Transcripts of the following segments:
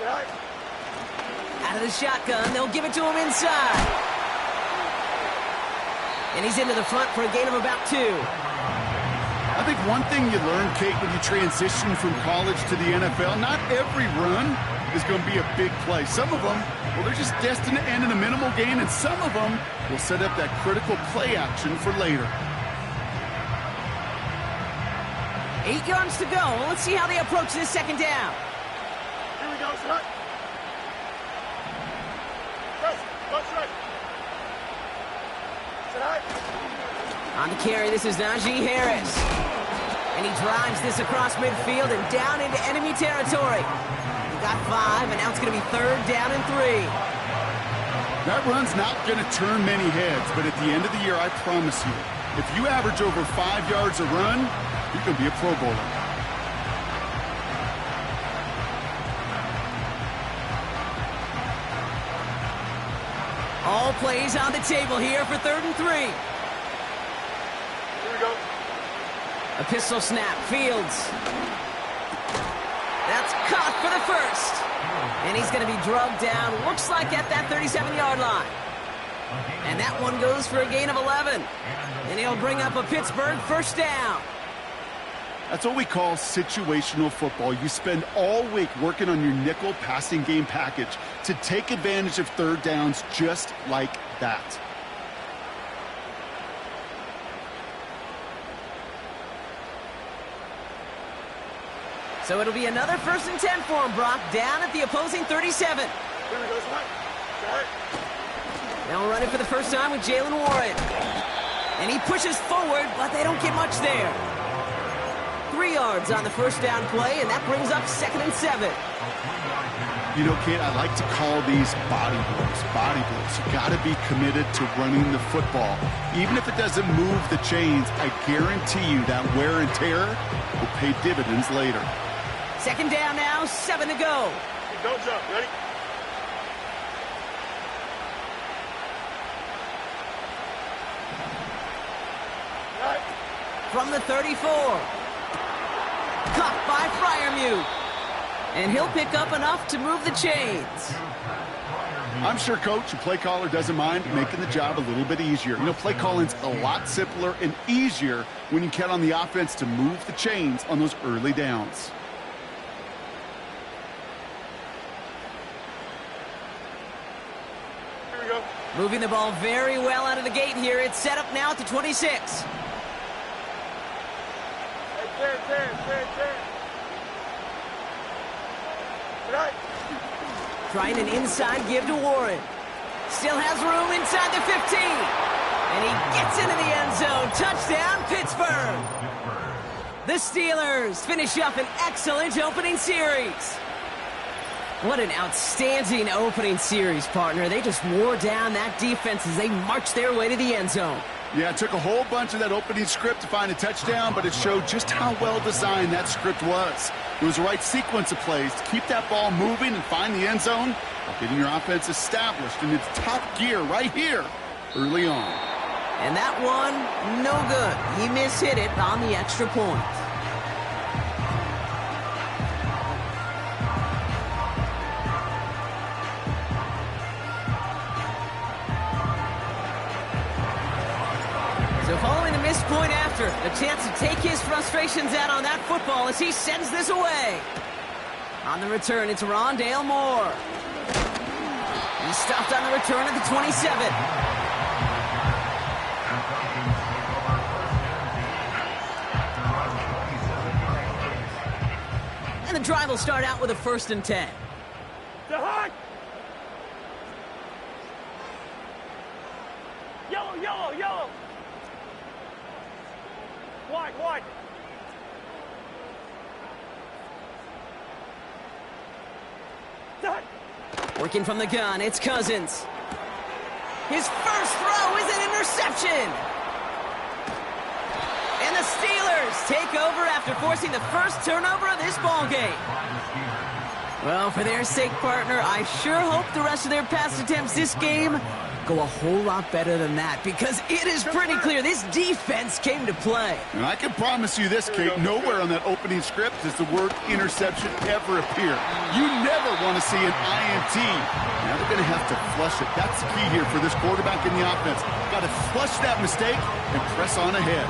Out of the shotgun, they'll give it to him inside. And he's into the front for a gain of about 2. I think one thing you learn, Kate, when you transition from college to the NFL, not every run is going to be a big play. Some of them, well, they're just destined to end in a minimal gain, and some of them will set up that critical play action for later. 8 yards to go. Let's see how they approach this second down. Here we go, son. On the carry, this is Najee Harris. And he drives this across midfield and down into enemy territory. He got 5, and now it's going to be 3rd down and 3. That run's not going to turn many heads, but at the end of the year, I promise you, if you average over 5 yards a run, you're going to be a Pro Bowler. All plays on the table here for 3rd and 3. Go. A pistol snap, Fields. That's caught for the first. And he's going to be drugged down, looks like at that 37-yard line. And that one goes for a gain of 11. And he'll bring up a Pittsburgh first down. That's what we call situational football. You spend all week working on your nickel passing game package to take advantage of 3rd downs just like that. So it'll be another 1st and 10 for him, Brock, down at the opposing 37. Here we go, son. They'll run it for the first time with Jaylen Warren. And he pushes forward, but they don't get much there. 3 yards on the first down play, and that brings up 2nd and 7. You know, Kate, I like to call these body blows. Body blows. You got to be committed to running the football. Even if it doesn't move the chains, I guarantee you that wear and tear will pay dividends later. 2nd down now, 7 to go. Don't jump. Ready? Right. From the 34. Caught by Freiermuth. And he'll pick up enough to move the chains. I'm sure, Coach, the play caller doesn't mind making the job a little bit easier. You know, play calling's a lot simpler and easier when you count on the offense to move the chains on those early downs. Here we go. Moving the ball very well out of the gate here. It's set up now at the 26. Hey, 10. Right. Trying an inside give to Warren. Still has room inside the 15. And he gets into the end zone. Touchdown, Pittsburgh. The Steelers finish up an excellent opening series. What an outstanding opening series, partner. They just wore down that defense as they marched their way to the end zone. Yeah, it took a whole bunch of that opening script to find a touchdown, but it showed just how well designed that script was. It was the right sequence of plays to keep that ball moving and find the end zone while getting your offense established in its top gear right here early on. And that one, no good. He mishit it on the extra point. So following the missed point after, a chance to take his frustrations out on that football as he sends this away. On the return, it's Rondale Moore. He's stopped on the return at the 27. And the drive will start out with a 1st and 10. High. Yellow. White. Working from the gun, it's Cousins. His first throw is an interception. And the Steelers take over after forcing the first turnover of this ballgame. Well, for their sake, partner, I sure hope the rest of their pass attempts this game go a whole lot better than that because it is pretty clear this defense came to play. And I can promise you this, Kate, nowhere on that opening script does the word interception ever appear. You never want to see an INT. Now they're going to have to flush it. That's the key here for this quarterback in the offense. Got to flush that mistake and press on ahead.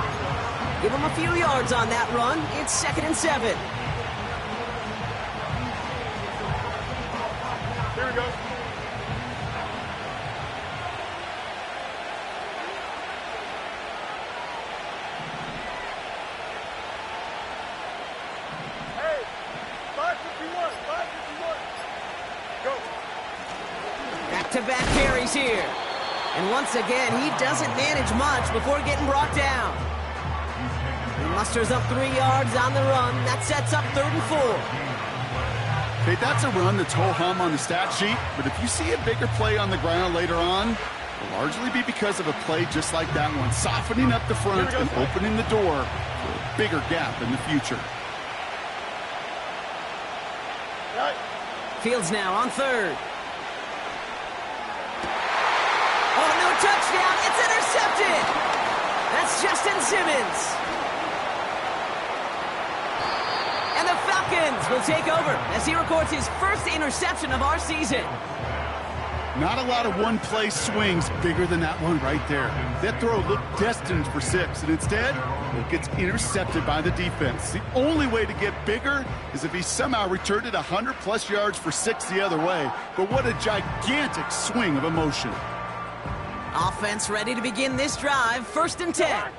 Give him a few yards on that run. It's 2nd and 7. Here we go. Hey, 551, 551. Go. Back-to-back carries here. And once again, he doesn't manage much before getting brought down. He musters up 3 yards on the run. That sets up 3rd and 4. Okay, that's a run that's ho-hum on the stat sheet, but if you see a bigger play on the ground later on, it'll largely be because of a play just like that one, softening up the front and opening the door for a bigger gap in the future. Right. Fields now on 3rd. Oh, no touchdown. It's intercepted. That's Justin Simmons. And the Falcons will take over as he records his first interception of our season. Not a lot of one-play swings bigger than that one right there. That throw looked destined for 6, and instead, it gets intercepted by the defense. The only way to get bigger is if he somehow returned it 100-plus yards for 6 the other way. But what a gigantic swing of emotion. Offense ready to begin this drive. 1st and 10.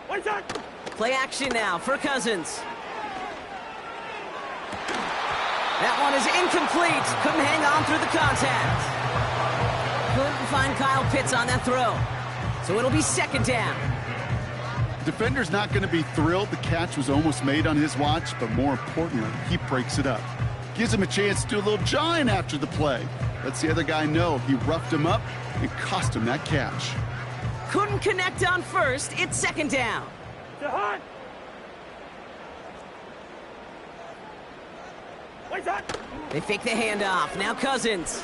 Wait on. Play action now for Cousins. That one is incomplete. Couldn't hang on through the contact. Couldn't find Kyle Pitts on that throw. So it'll be 2nd down. The defender's not going to be thrilled the catch was almost made on his watch, but more importantly, he breaks it up. Gives him a chance to do a little jawing after the play. Lets the other guy know he roughed him up and cost him that catch. Couldn't connect on 1st. It's 2nd down. To hunt. Wait on. They fake the handoff. Now Cousins.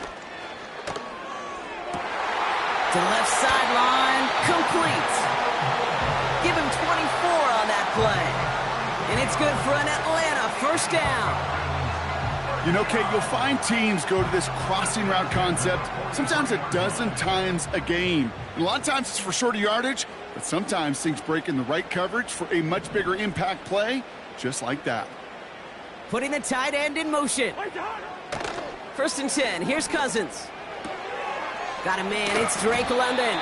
To the left sideline. Complete. Give him 24 on that play. And it's good for an Atlanta 1st down. You know, Kate, you'll find teams go to this crossing route concept sometimes a dozen times a game. And a lot of times it's for shorter yardage, but sometimes things break in the right coverage for a much bigger impact play, just like that. Putting the tight end in motion. Wait on. 1st and 10. Here's Cousins. Got a man. It's Drake London.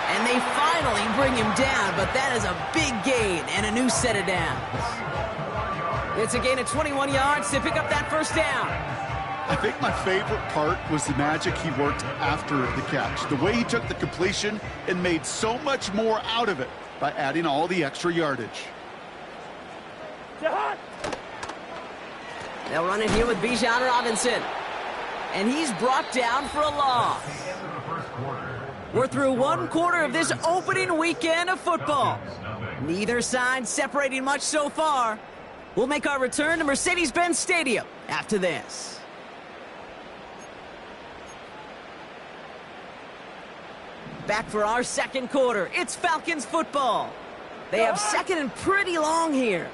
And they finally bring him down, but that is a big gain and a new set of downs. It's a gain of 21 yards to pick up that 1st down. I think my favorite part was the magic he worked after the catch. The way he took the completion and made so much more out of it by adding all the extra yardage. To hunt. They'll run it here with Bijan Robinson. And he's brought down for a loss. We're through 1 quarter of this opening weekend of football. Neither side separating much so far. We'll make our return to Mercedes-Benz Stadium after this. Back for our 2nd quarter. It's Falcons football. They have 2nd and pretty long here.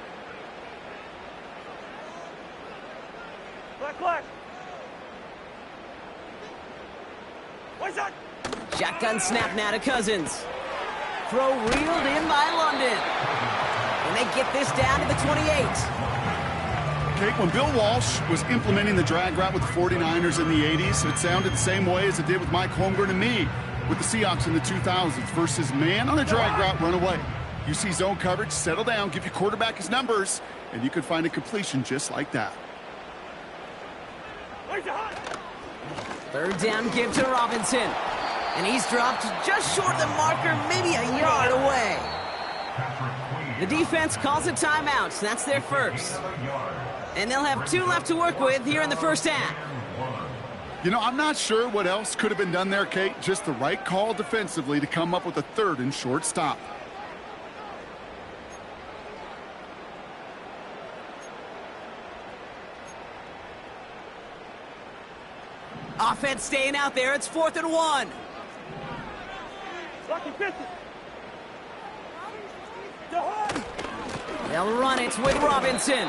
Black. Wait on. Shotgun snap now to Cousins. Throw reeled in by London. And they get this down to the 28. Okay, when Bill Walsh was implementing the drag route with the 49ers in the 80s, it sounded the same way as it did with Mike Holmgren and me with the Seahawks in the 2000s versus man on a drag route, run away. You see zone coverage, settle down, give your quarterback his numbers, and you could find a completion just like that. Wait on. 3rd down give to Robinson. And he's dropped just short of the marker, maybe a yard away. The defense calls a timeout, so that's their 1st. And they'll have 2 left to work with here in the 1st half. You know, I'm not sure what else could have been done there, Kate. Just the right call defensively to come up with a 3rd and short stop. Offense staying out there. It's 4th and 1. Lucky Piston. Jahan. They'll run it with Robinson.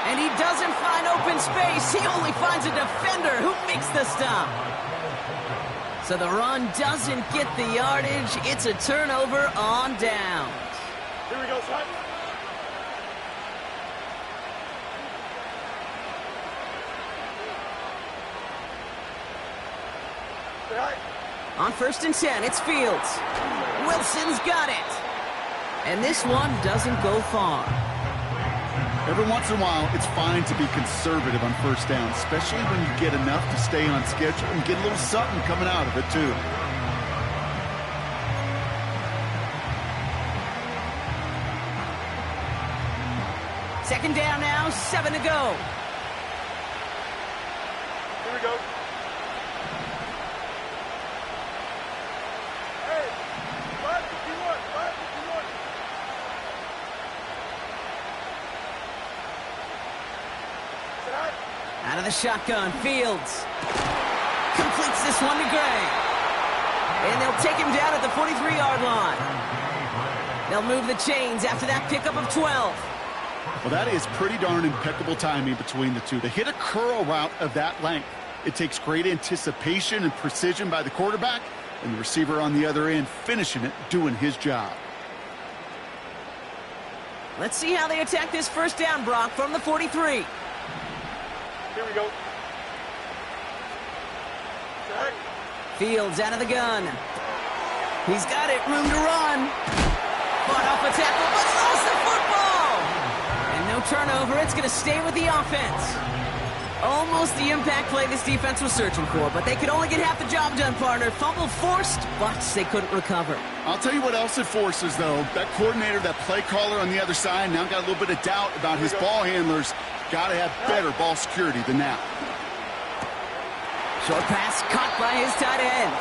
And he doesn't find open space. He only finds a defender who makes the stop. So the run doesn't get the yardage. It's a turnover on downs. Here we go, son. Say hi. On 1st and 10, it's Fields. Wilson's got it. And this one doesn't go far. Every once in a while, it's fine to be conservative on 1st down, especially when you get enough to stay on schedule and get a little something coming out of it, too. Second down now, 7 to go. Here we go. Hey, 551, 551. Say hi. Out of the shotgun, Fields completes this one to Gray. And they'll take him down at the 43-yard line. They'll move the chains after that pickup of 12. Well, that is pretty darn impeccable timing between the two. To hit a curl route of that length, it takes great anticipation and precision by the quarterback, and the receiver on the other end finishing it, doing his job. Let's see how they attack this 1st down, Brock, from the 43. Here we go. Say hi. Fields out of the gun. He's got it, room to run. Fought off a tackle, but lost the football. And no turnover, it's going to stay with the offense. Almost the impact play this defense was searching for, but they could only get half the job done, partner. Fumble forced, but they couldn't recover. I'll tell you what else it forces, though. That coordinator, that play caller on the other side, now got a little bit of doubt about his ball handlers. Got to have better ball security than that. Short pass caught by his tight end.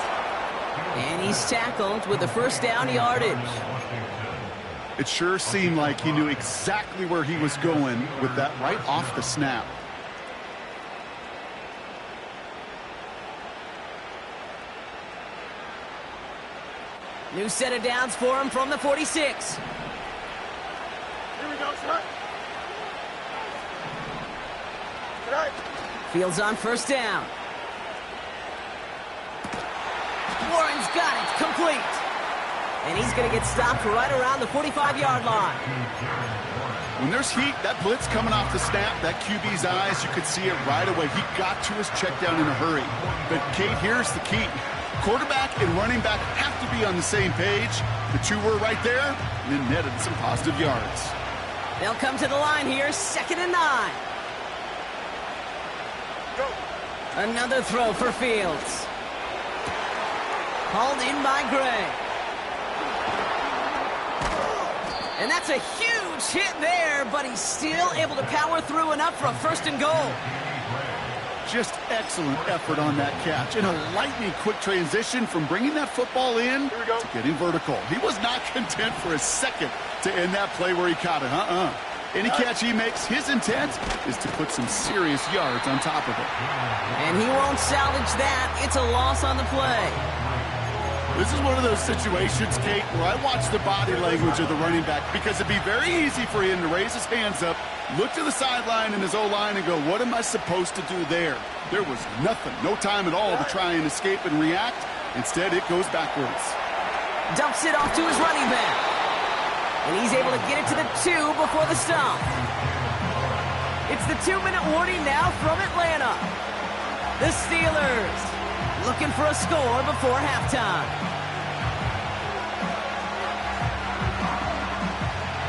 And he's tackled with the 1st down yardage. It sure seemed like he knew exactly where he was going with that right off the snap. New set of downs for him from the 46. Here we go, son. Say hi. Fields on 1st down. Warren's got it, complete. And he's going to get stopped right around the 45-yard line. When there's heat, that blitz coming off the snap, that QB's eyes, you could see it right away. He got to his check down in a hurry. But, Kate, here's the key. Quarterback and running back have to be on the same page. The two were right there, and then netted some positive yards. They'll come to the line here, 2nd and 9. Go. Another throw for Fields. Hauled in by Gray. And that's a huge hit there, but he's still able to power through enough for a 1st and goal. Just excellent effort on that catch. And a lightning quick transition from bringing that football in to getting vertical. He was not content for a second to end that play where he caught it. Any catch he makes, his intent is to put some serious yards on top of it. And he won't salvage that. It's a loss on the play. This is one of those situations, Kate, where I watch the body language of the running back because it'd be very easy for him to raise his hands up, look to the sideline in his O-line and go, what am I supposed to do there? There was nothing, no time at all to try and escape and react. Instead, it goes backwards. Dumps it off to his running back. And he's able to get it to the 2 before the stop. It's the 2-minute warning now from Atlanta. The Steelers looking for a score before halftime.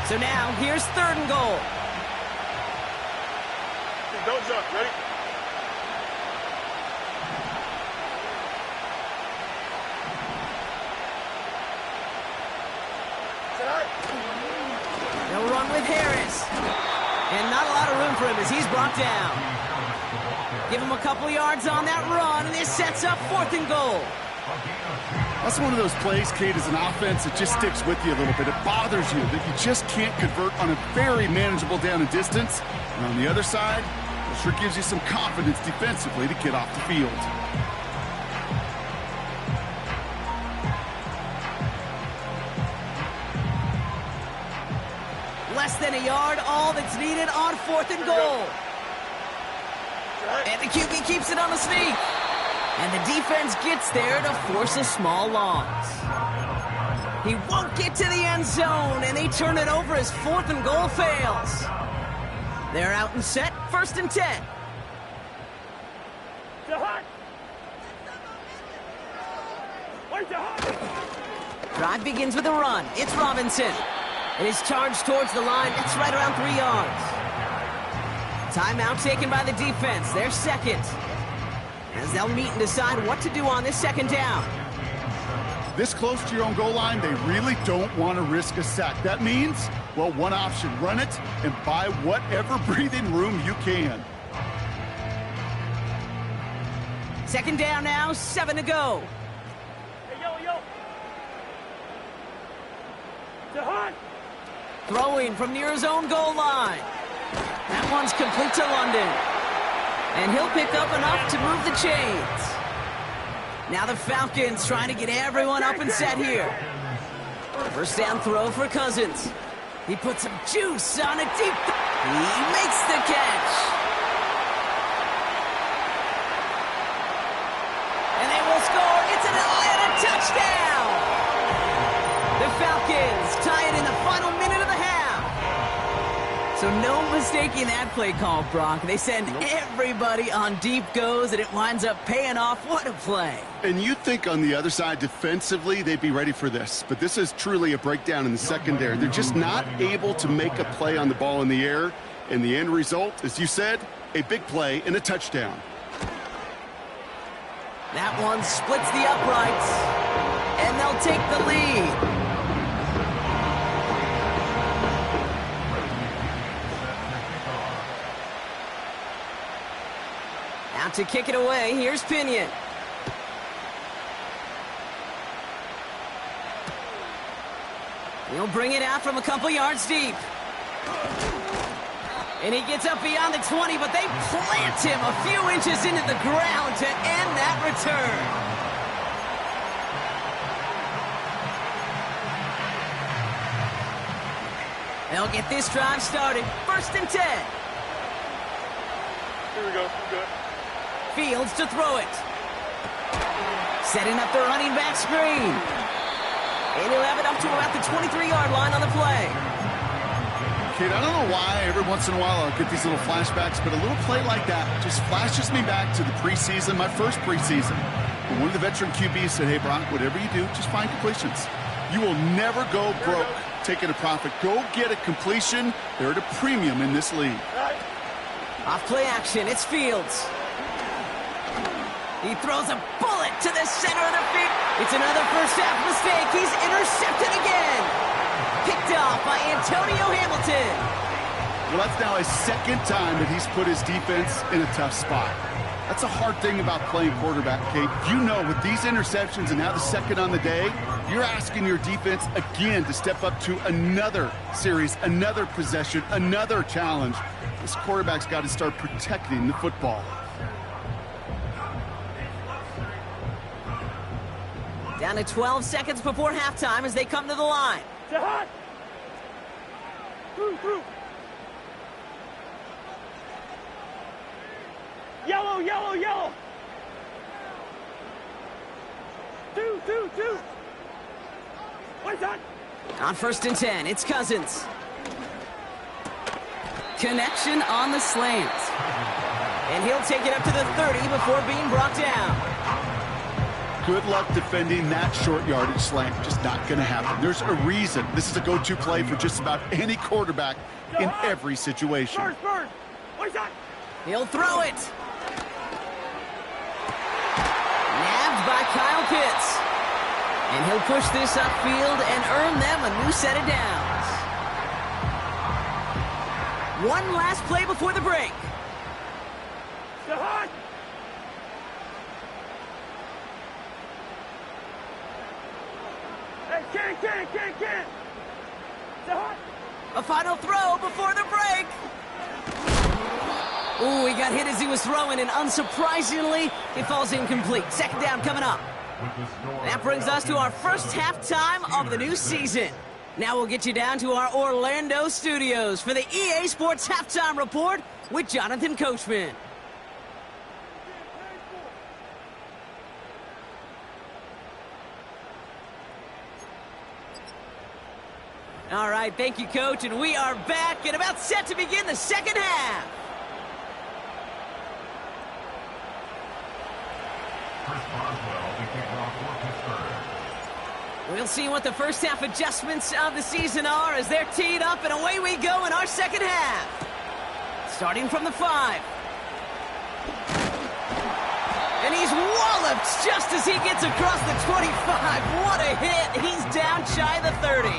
So now, here's 3rd and goal. Don't jump. Ready? Say hi. They'll run with Harris. And not a lot of room for him as he's brought down. Give him a couple yards on that run, and this sets up 4th and goal. That's one of those plays, Kate, as an offense, it just sticks with you a little bit. It bothers you that you just can't convert on a very manageable down and distance. And on the other side, it sure gives you some confidence defensively to get off the field. less than a yard, all that's needed on 4th and goal. And the QB keeps it on the sneak. And the defense gets there to force a small loss. He won't get to the end zone, and they turn it over as 4th and goal fails. They're out and set, 1st and 10. Drive begins with a run. It's Robinson. And his charge towards the line, it's right around 3 yards. Timeout taken by the defense. They're second. As they'll meet and decide what to do on this 2nd down. This close to your own goal line, they really don't want to risk a sack. That means, well, one option, run it and buy whatever breathing room you can. 2nd down now, 7 to go. Hey, yo. Jahan. Throwing from near his own goal line. That one's complete to London. And he'll pick up enough to move the chains. Now the Falcons trying to get everyone up and set here. 1st down throw for Cousins. He puts some juice on a deep... He makes the catch. And they will score. It's an Atlanta touchdown. The Falcons tie it in the final minute of the half. So no mistaking that play call, Brock. They send everybody on deep goes, and it winds up paying off. What a play. And you'd think on the other side, defensively, they'd be ready for this. But this is truly a breakdown in the secondary. They're just not able to make a play on the ball in the air. And the end result, as you said, a big play and a touchdown. That one splits the uprights, and they'll take the lead. Out to kick it away, here's Pinion. He'll bring it out from a couple yards deep. And he gets up beyond the 20, but they plant him a few inches into the ground to end that return. They'll get this drive started. 1st and 10. Here we go. We're good. Fields to throw it. Setting up the running back screen. And he'll have it up to about the 23-yard line on the play. Kid, I don't know why every once in a while I'll get these little flashbacks, but a little play like that just flashes me back to the preseason, my first preseason. When one of the veteran QBs said, hey, Brock, whatever you do, just find completions. You will never go broke taking a profit. Go get a completion. They're at a premium in this league. Off play action, it's Fields. He throws a bullet to the center of the field. It's another first half mistake. He's intercepted again. Picked off by Antonio Hamilton. Well, that's now his 2nd time that he's put his defense in a tough spot. That's a hard thing about playing quarterback, Kate. You know, with these interceptions and now the 2nd on the day, you're asking your defense again to step up to another series, another possession, another challenge. This quarterback's got to start protecting the football. Down to 12 seconds before halftime as they come to the line. Jahan. Through. Yellow. Two. Wait, on. On 1st and 10, it's Cousins. Connection on the slant. And he'll take it up to the 30 before being brought down. Good luck defending that short yardage slant. Just not going to happen. There's a reason. This is a go-to play for just about any quarterback in every situation. Bird. Wait, on. He'll throw it. Nabbed by Kyle Pitts. And he'll push this upfield and earn them a new set of downs. One last play before the break. Jahan. Hey, can. Jahan. A final throw before the break. Ooh, he got hit as he was throwing, and unsurprisingly, it falls incomplete. 2nd down coming up. That brings us to our first halftime of the new season. Now we'll get you down to our Orlando studios for the EA Sports Halftime Report with Jonathan Coachman. All right, thank you, Coach, and we are back and about set to begin the second half. We'll see what the first half adjustments of the season are as they're teed up, and away we go in our second half. Starting from the 5. And he's walloped just as he gets across the 25. What a hit. He's down shy of the 30.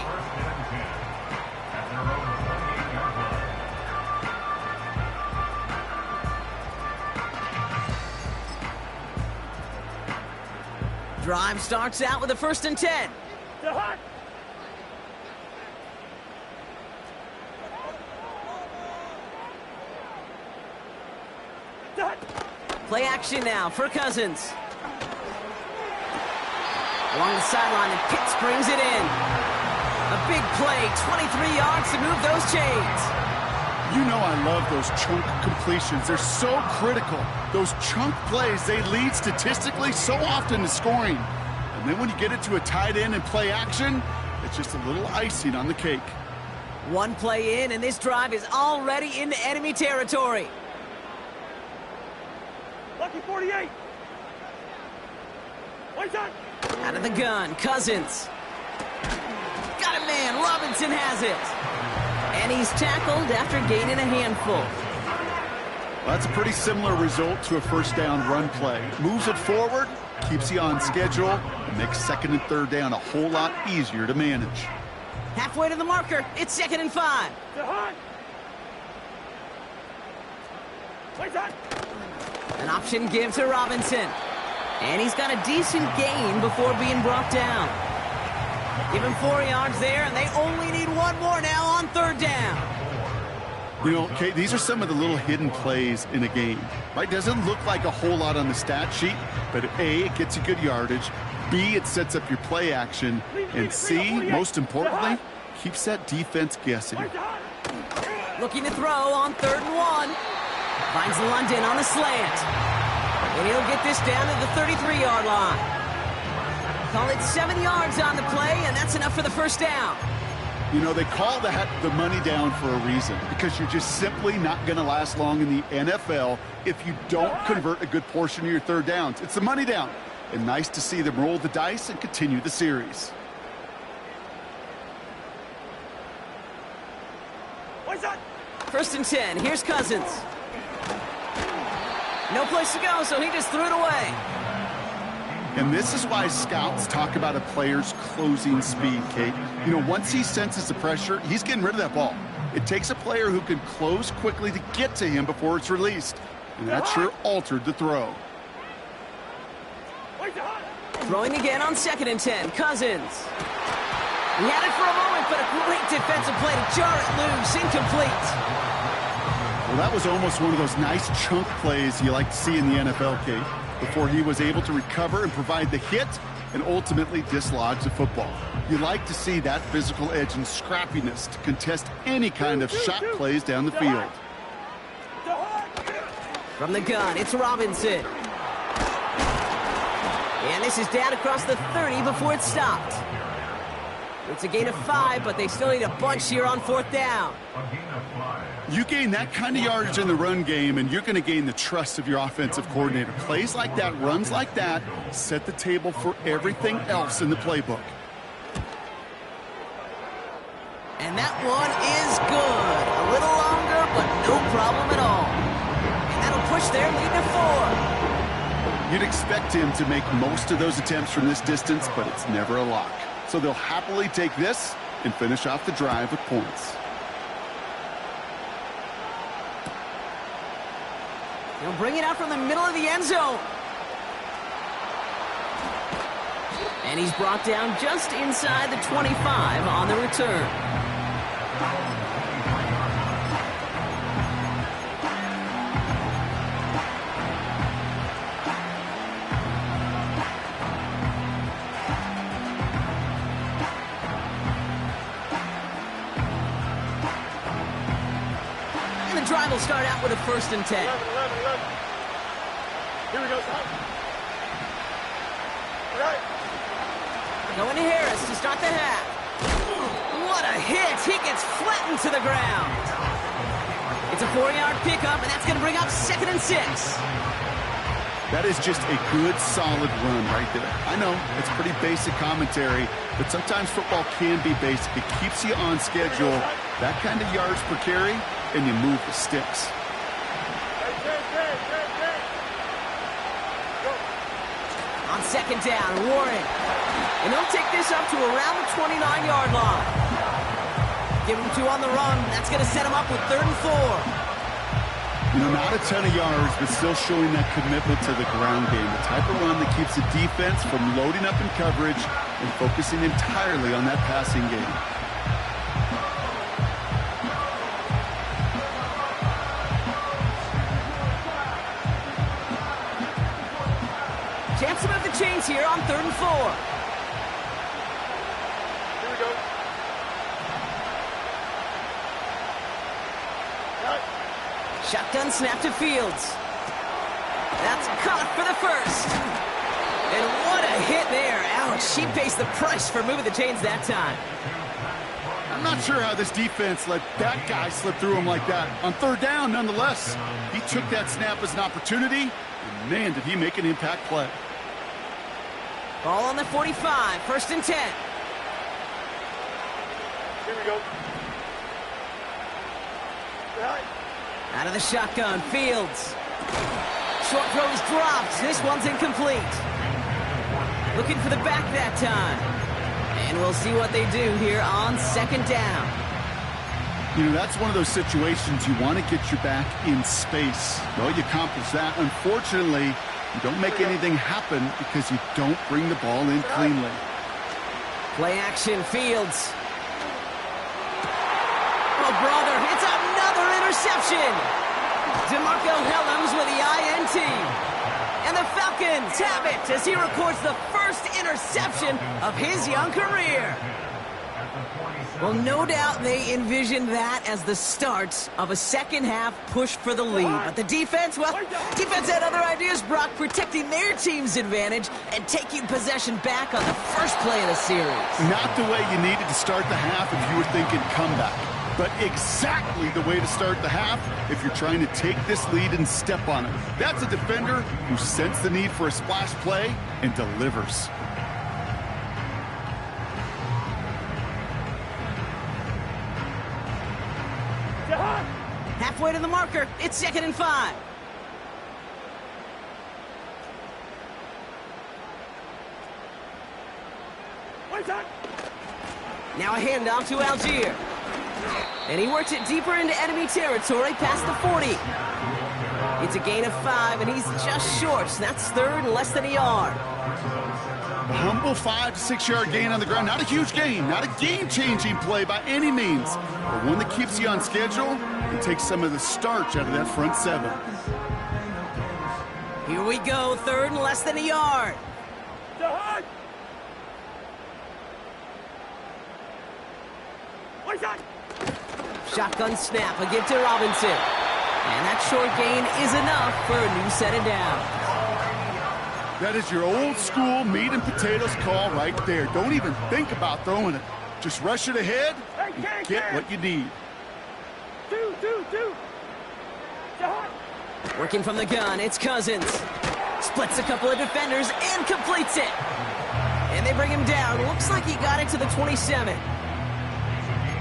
Drive starts out with a 1st and 10. To hot. To hot. Play action now for Cousins. Along the sideline, and Pitts brings it in. A big play, 23 yards to move those chains. You know I love those chunk completions. They're so critical. Those chunk plays, they lead statistically so often to scoring. And then when you get it to a tight end and play action, it's just a little icing on the cake. One play in, and this drive is already into enemy territory. Lucky 48. White on. Out of the gun, Cousins. Got it, man. Robinson has it. And he's tackled after gaining a handful. Well, that's a pretty similar result to a 1st down run play. Moves it forward, keeps you on schedule, and makes 2nd and 3rd down a whole lot easier to manage. Halfway to the marker, it's 2nd and 5. To hot. White on. An option give to Robinson. And he's got a decent gain before being brought down. Give him 4 yards there, and they only need one more now on 3rd down. You know, Kate, these are some of the little hidden plays in a game, right? Doesn't look like a whole lot on the stat sheet, but A, it gets you good yardage, B, it sets up your play action, and C, most importantly, keeps that defense guessing. Looking to throw on 3rd and 1. Finds London on the slant. And he'll get this down to the 33-yard line. Call it 7 yards on the play, and that's enough for the 1st down. You know, they call that the money down for a reason, because you're just simply not going to last long in the NFL if you don't convert a good portion of your 3rd downs. It's the money down. And nice to see them roll the dice and continue the series. White on. 1st and 10. Here's Cousins. No place to go, so he just threw it away. And this is why scouts talk about a player's closing speed, Kate. You know, once he senses the pressure, he's getting rid of that ball. It takes a player who can close quickly to get to him before it's released. And that sure altered the throw. Throwing again on 2nd and 10. Cousins. He had it for a moment, but a great defensive play to jar it loose. Incomplete. Well, that was almost one of those nice chunk plays you like to see in the NFL, Kate, before he was able to recover and provide the hit and ultimately dislodge the football. You like to see that physical edge and scrappiness to contest any kind of shot plays down the field. From the gun, it's Robinson. And this is down across the 30 before it's stopped. It's a gain of 5, but they still need a bunch here on 4th down. You gain that kind of yardage in the run game, and you're going to gain the trust of your offensive coordinator. Plays like that, runs like that, set the table for everything else in the playbook. And that one is good. A little longer, but no problem at all. And that'll push their lead to 4. You'd expect him to make most of those attempts from this distance, but it's never a lock. So they'll happily take this and finish off the drive with points. He'll bring it out from the middle of the end zone. And he's brought down just inside the 25 on the return. drive will start out with a 1st and 10. 11. Here we go, son. All right. Going to Harris to start the half. What a hit! He gets flattened to the ground. It's a 4-yard pickup, and that's going to bring up 2nd and 6. That is just a good, solid run right there. I know, it's pretty basic commentary, but sometimes football can be basic. It keeps you on schedule, that kind of yards per carry, and you move the sticks. On 2nd down, Warren. And they'll take this up to around the 29-yard line. Give him 2 on the run. That's going to set him up with 3rd and 4. You know, not a ton of yards, but still showing that commitment to the ground game. The type of run that keeps the defense from loading up in coverage and focusing entirely on that passing game. Chance to move the chains here on 3rd and 4. Here we go. Shotgun snap to Fields. That's caught for the 1st. And what a hit there. Ouch, she pays the price for moving the chains that time. I'm not sure how this defense let that guy slip through him like that. On 3rd down, nonetheless, he took that snap as an opportunity, and man, did he make an impact play. Ball on the 45, 1st and 10. Here we go. Right. Out of the shotgun, Fields. Short throw is dropped. This one's incomplete. Looking for the back that time. And we'll see what they do here on 2nd down. You know, that's one of those situations you want to get your back in space. Well, you accomplish that. Unfortunately, you don't make anything happen because you don't bring the ball in cleanly. Play action, Fields. Oh, brother, it's another interception. DeMarco Hellams with the INT. And the Falcons have it as he records the 1st interception of his young career. Well, no doubt they envisioned that as the start of a 2nd half push for the lead. But the defense, well, defense had other ideas, Brock, protecting their team's advantage and taking possession back on the 1st play of the series. Not the way you needed to start the half if you were thinking comeback, but exactly the way to start the half if you're trying to take this lead and step on it. That's a defender who sensed the need for a splash play and delivers. Halfway to the marker, it's 2nd and 5. Now a handoff to Algier. And he works it deeper into enemy territory past the 40. It's a gain of 5, and he's just short. So that's 3rd and less than a yard. A humble 5 to 6 yard gain on the ground. Not a huge gain, not a game-changing play by any means, but one that keeps you on schedule and takes some of the starch out of that front 7. Here we go, 3rd and less than a yard. Shotgun snap, a give to Robinson. And that short gain is enough for a new set of downs. That is your old school meat and potatoes call right there. Don't even think about throwing it. Just rush it ahead and get what you need. Two. Working from the gun, it's Cousins. Splits a couple of defenders and completes it. And they bring him down. Looks like he got it to the 27.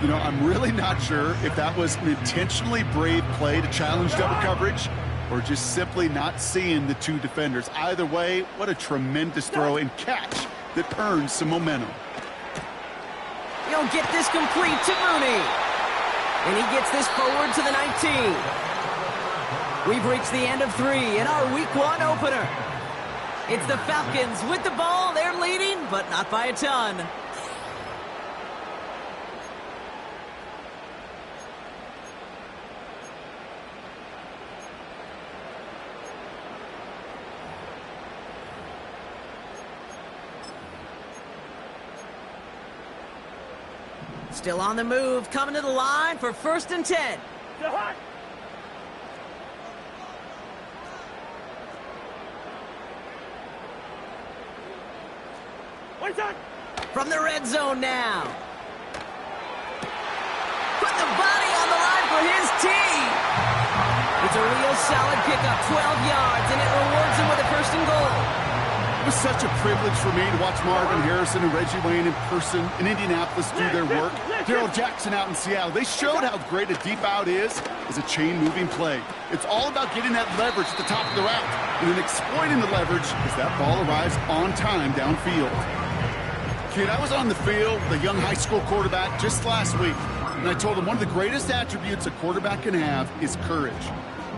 You know, I'm really not sure if that was an intentionally brave play to challenge double coverage or just simply not seeing the 2 defenders. Either way, what a tremendous throw and catch that earns some momentum. He'll get this complete to Mooney. And he gets this forward to the 19. We've reached the end of 3 in our Week 1 opener. It's the Falcons with the ball. They're leading, but not by a ton. Still on the move, coming to the line for 1st and 10. Lights on. From the red zone now. Put the body on the line for his team. It's a real solid pickup, 12 yards, and it rewards him with a first and goal. It was such a privilege for me to watch Marvin Harrison and Reggie Wayne in person in Indianapolis do their work. Darrell Jackson out in Seattle. They showed how great a deep out is as a chain-moving play. It's all about getting that leverage at the top of the route and then exploiting the leverage as that ball arrives on time downfield. Kid, I was on the field with a young high school quarterback just last week, and I told him one of the greatest attributes a quarterback can have is courage.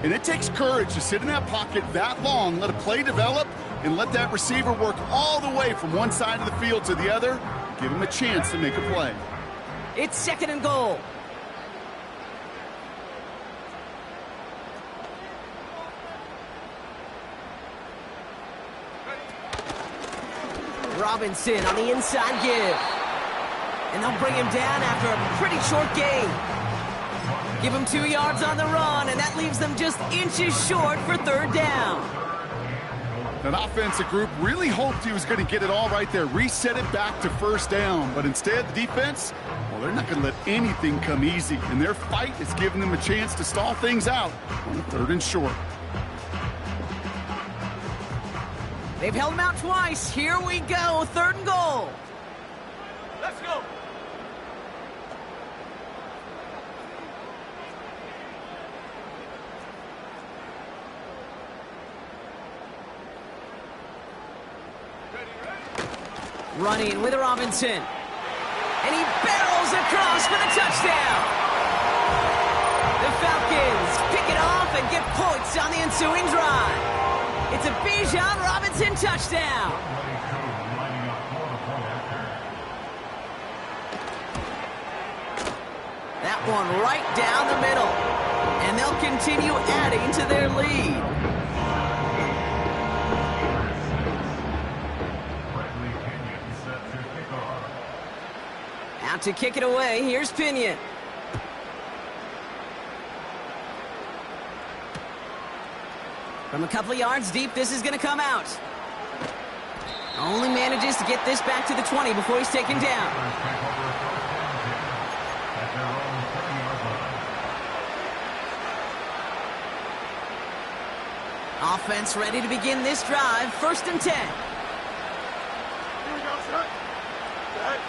And it takes courage to sit in that pocket that long, let a play develop, and let that receiver work all the way from one side of the field to the other, give him a chance to make a play. It's second and goal. Robinson on the inside give. And they'll bring him down after a pretty short gain. Give him 2 yards on the run, and that leaves them just inches short for third down. That offensive group really hoped he was going to get it all right there, reset it back to first down. But instead, the defense, well, they're not going to let anything come easy. And their fight is giving them a chance to stall things out on the third and short. They've held him out twice. Here we go, third and goal. Let's go. Running with Robinson. And he barrels across for the touchdown. The Falcons pick it off and get points on the ensuing drive. It's a Bijan Robinson touchdown. That one right down the middle. And they'll continue adding to their lead. Out to kick it away, here's Pinion. From a couple of yards deep, this is going to come out. Only manages to get this back to the 20 before he's taken down. Offense ready to begin this drive, first and 10. Here we go, son. Set.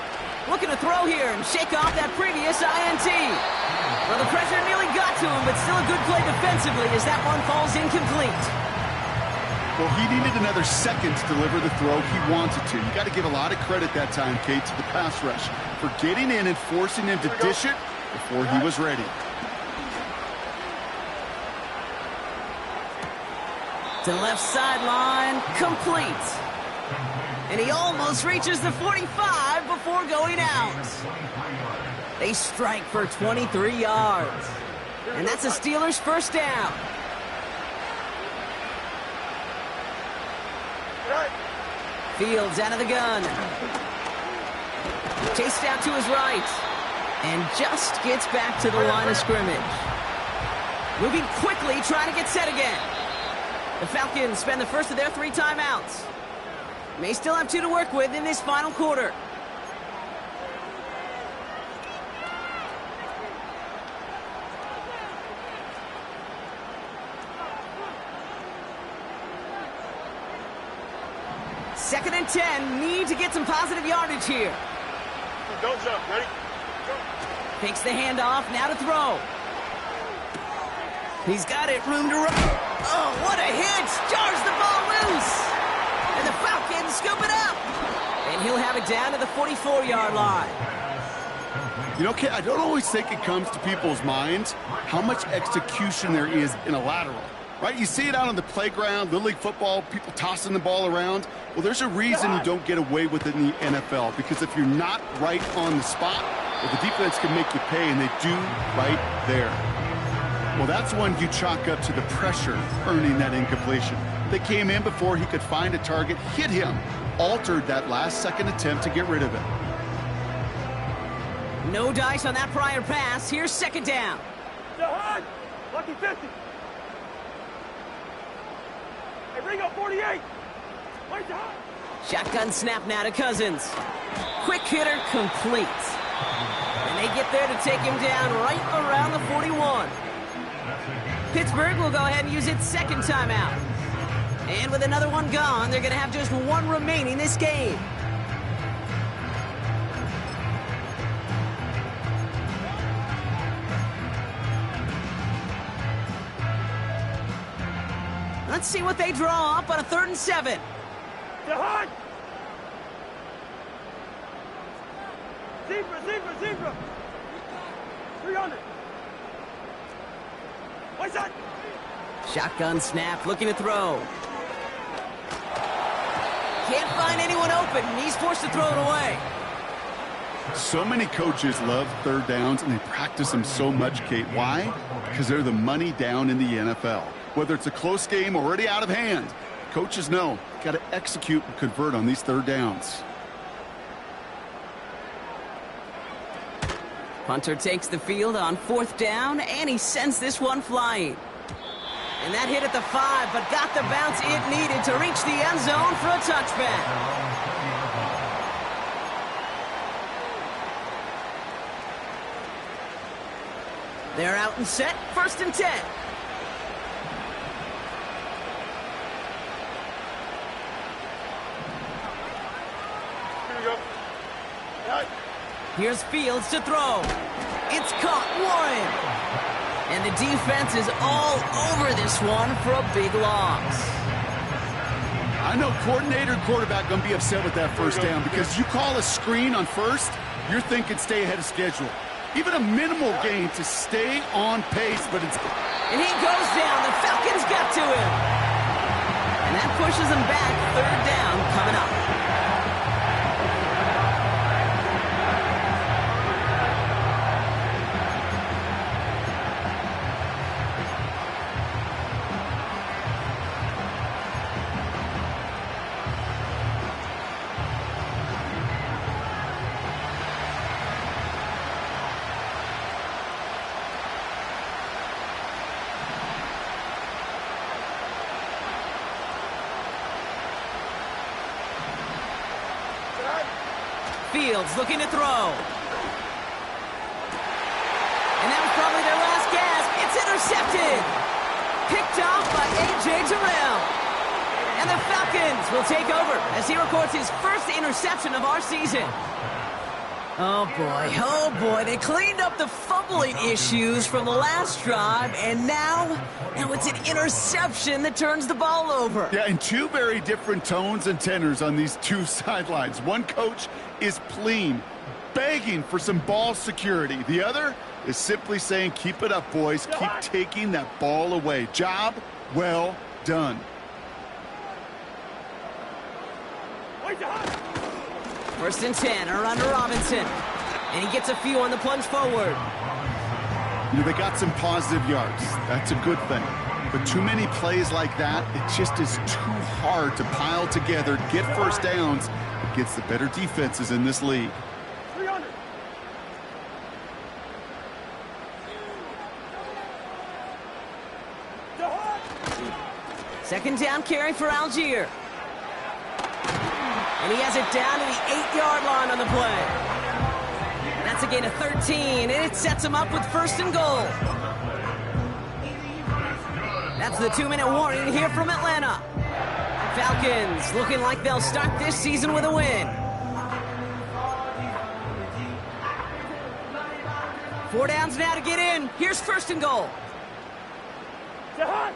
Looking to throw here and shake off that previous INT. Well, the pressure nearly got to him, but still a good play defensively as that one falls incomplete. Well, he needed another second to deliver the throw he wanted to. You got to give a lot of credit that time, Kate, to the pass rush for getting in and forcing him to dish it before he was ready. To the left sideline, complete. And he almost reaches the 45 before going out. They strike for 23 yards. And that's a Steelers first down. Right. Fields out of the gun. Chased out to his right. And just gets back to the line of scrimmage. Moving quickly, trying to get set again. The Falcons spend the first of their 3 timeouts. May still have 2 to work with in this final quarter. Second and 10, need to get some positive yardage here. Don't jump. Ready? Jump. Takes the handoff, now to throw. He's got it, room to run. Oh, what a hit! Jars the ball loose! And the Falcons scoop it up! And he'll have it down to the 44-yard line. You know, Kate, I don't always think it comes to people's minds how much execution there is in a lateral. Right? You see it out on the playground, Little League football, people tossing the ball around. Well, there's a reason you don't get away with it in the NFL, because if you're not right on the spot, well, the defense can make you pay, and they do right there. Well, that's one you chalk up to the pressure earning that incompletion. They came in before he could find a target, hit him, altered that last-second attempt to get rid of it. No dice on that prior pass. Here's second down. High. Lucky 50. Hey, Ringo, 48. Where's the high? Shotgun snap now to Cousins. Quick hitter complete. And they get there to take him down right around the 41. Pittsburgh will go ahead and use its second timeout. And with another one gone, they're going to have just one remaining this game. Let's see what they draw up on a 3rd and 7. Behind! Zebra! 300! What's that? Shotgun snap, looking to throw. Can't find anyone open, and he's forced to throw it away. So many coaches love 3rd downs, and they practice them so much, Kate. Why? Because they're the money down in the NFL. Whether it's a close game or already out of hand, coaches know, got to execute and convert on these 3rd downs. Punter takes the field on 4th down, and he sends this one flying. And that hit at the 5, but got the bounce it needed to reach the end zone for a touchback. They're out and set, 1st and 10. Here we go. Right. Here's Fields to throw. It's caught, Warren. And the defense is all over this one for a big loss. I know coordinator and quarterback going to be upset with that 1st down because you call a screen on 1st, you're thinking stay ahead of schedule. Even a minimal gain to stay on pace, but it's... And he goes down. The Falcons got to him. And that pushes them back. 3rd down coming up. Fields looking to throw. And that was probably their last gasp. It's intercepted. Picked off by A.J. Terrell. And the Falcons will take over as he records his first interception of our season. Oh boy, they cleaned up the fumbling issues from the last drive, and now it's an interception that turns the ball over. Yeah, and 2 very different tones and tenors on these 2 sidelines. One coach is pleading, begging for some ball security. The other is simply saying, keep it up, boys. Keep taking that ball away. Job well done. 1st and 10, or under Robinson. And he gets a few on the plunge forward. You know, they got some positive yards. That's a good thing. But too many plays like that, it just is too hard to pile together, get 1st downs against the better defenses in this league. 300. Second down carry for Algier. And he has it down to the 8-yard line on the play. And that's a gain of 13, and it sets him up with 1st and goal. That's the 2-minute warning here from Atlanta. Falcons looking like they'll start this season with a win. 4 downs now to get in. Here's 1st and goal. Jahan.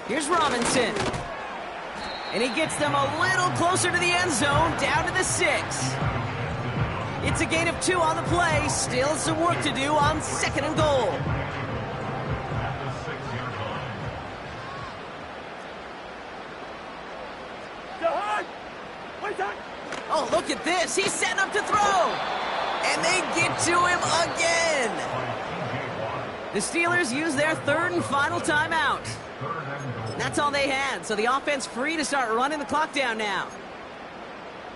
Here's Robinson. And he gets them a little closer to the end zone, down to the 6. It's a gain of 2 on the play. Still some work to do on 2nd and goal. Oh, look at this. He's setting up to throw. And they get to him again. The Steelers use their 3rd and final timeout. That's all they had, so the offense free to start running the clock down now.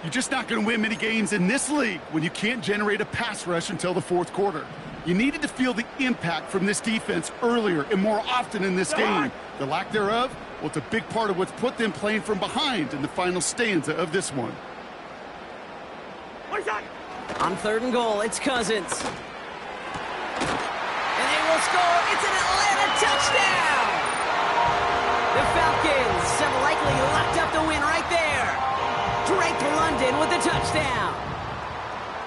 You're just not going to win many games in this league when you can't generate a pass rush until the fourth quarter. You needed to feel the impact from this defense earlier and more often in this game. The lack thereof, well, it's a big part of what's put them playing from behind in the final stanza of this one. On 3rd and goal, it's Cousins. And they will score. It's an Atlanta touchdown! The Falcons have likely locked up the win right there. Drake London with the touchdown.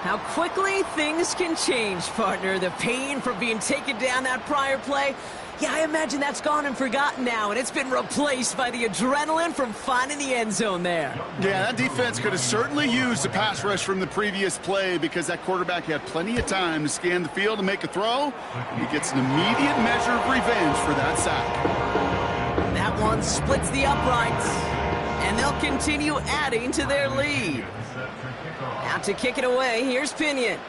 How quickly things can change, partner. The pain from being taken down that prior play, yeah, I imagine that's gone and forgotten now, and it's been replaced by the adrenaline from finding the end zone there. Yeah, that defense could have certainly used the pass rush from the previous play because that quarterback had plenty of time to scan the field and make a throw, and he gets an immediate measure of revenge for that sack. That one splits the uprights, and they'll continue adding to their lead. Now to kick it away, here's Pinion.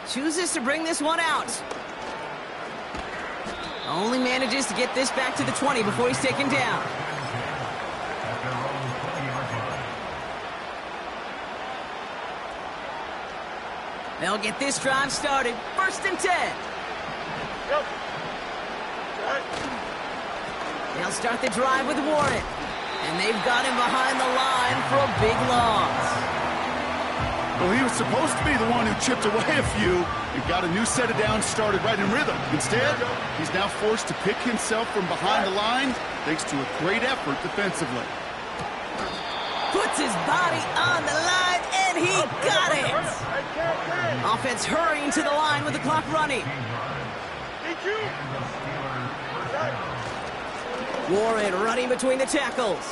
Chooses to bring this one out. Only manages to get this back to the 20 before he's taken down. They'll get this drive started. 1st and 10. They'll start the drive with Warren. And they've got him behind the line for a big loss. Well, he was supposed to be the one who chipped away a few and got a new set of downs started right in rhythm. Instead, he's now forced to pick himself from behind the line thanks to a great effort defensively. Puts his body on the line, and he got it! Offense hurrying to the line with the clock running. Warren running between the tackles.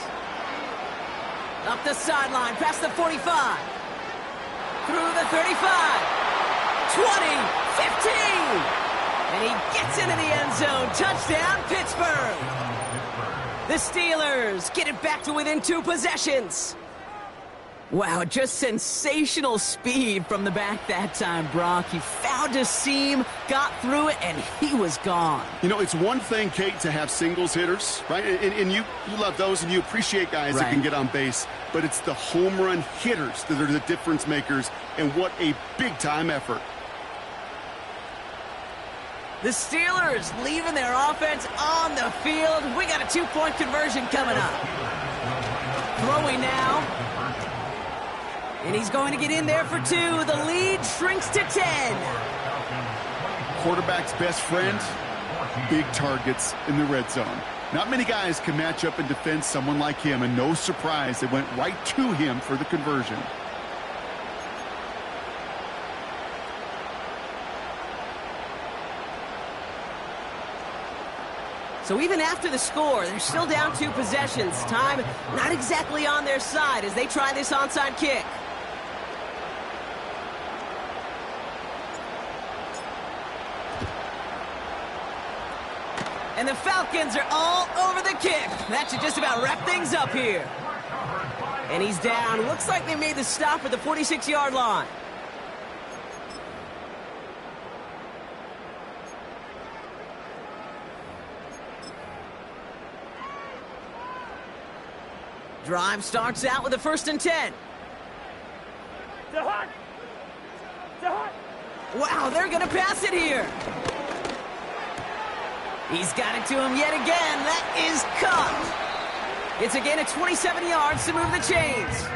Up the sideline, past the 45. Through the 35, 20, 15, and he gets into the end zone. Touchdown, Pittsburgh. The Steelers get it back to within 2 possessions. Wow, just sensational speed from the back that time, Brock. He found a seam, got through it, and he was gone. You know, it's one thing, Kate, to have singles hitters, right? And you love those, and you appreciate guys that can get on base. But it's the home run hitters that are the difference makers, and what a big-time effort. The Steelers leaving their offense on the field. We got a 2-point conversion coming up. Throwing now. And he's going to get in there for 2. The lead shrinks to 10. Quarterback's best friend, big targets in the red zone. Not many guys can match up and defend someone like him, and no surprise, they went right to him for the conversion. So even after the score, they're still down 2 possessions. Time not exactly on their side as they try this onside kick. And the Falcons are all over the kick. That should just about wrap things up here. And he's down. Looks like they made the stop at the 46-yard line. Drive starts out with a 1st and 10. Wow, they're going to pass it here. He's got it to him yet again. That is caught. It's again at 27 yards to move the chains.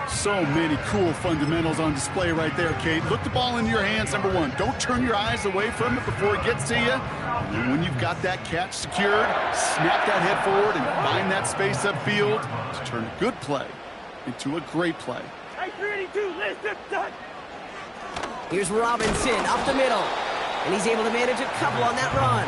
So many cool fundamentals on display right there, Kate. Look the ball into your hands, number 1. Don't turn your eyes away from it before it gets to you. And then when you've got that catch secured, snap that head forward and find that space upfield to turn a good play into a great play. Here's Robinson up the middle. And he's able to manage a couple on that run.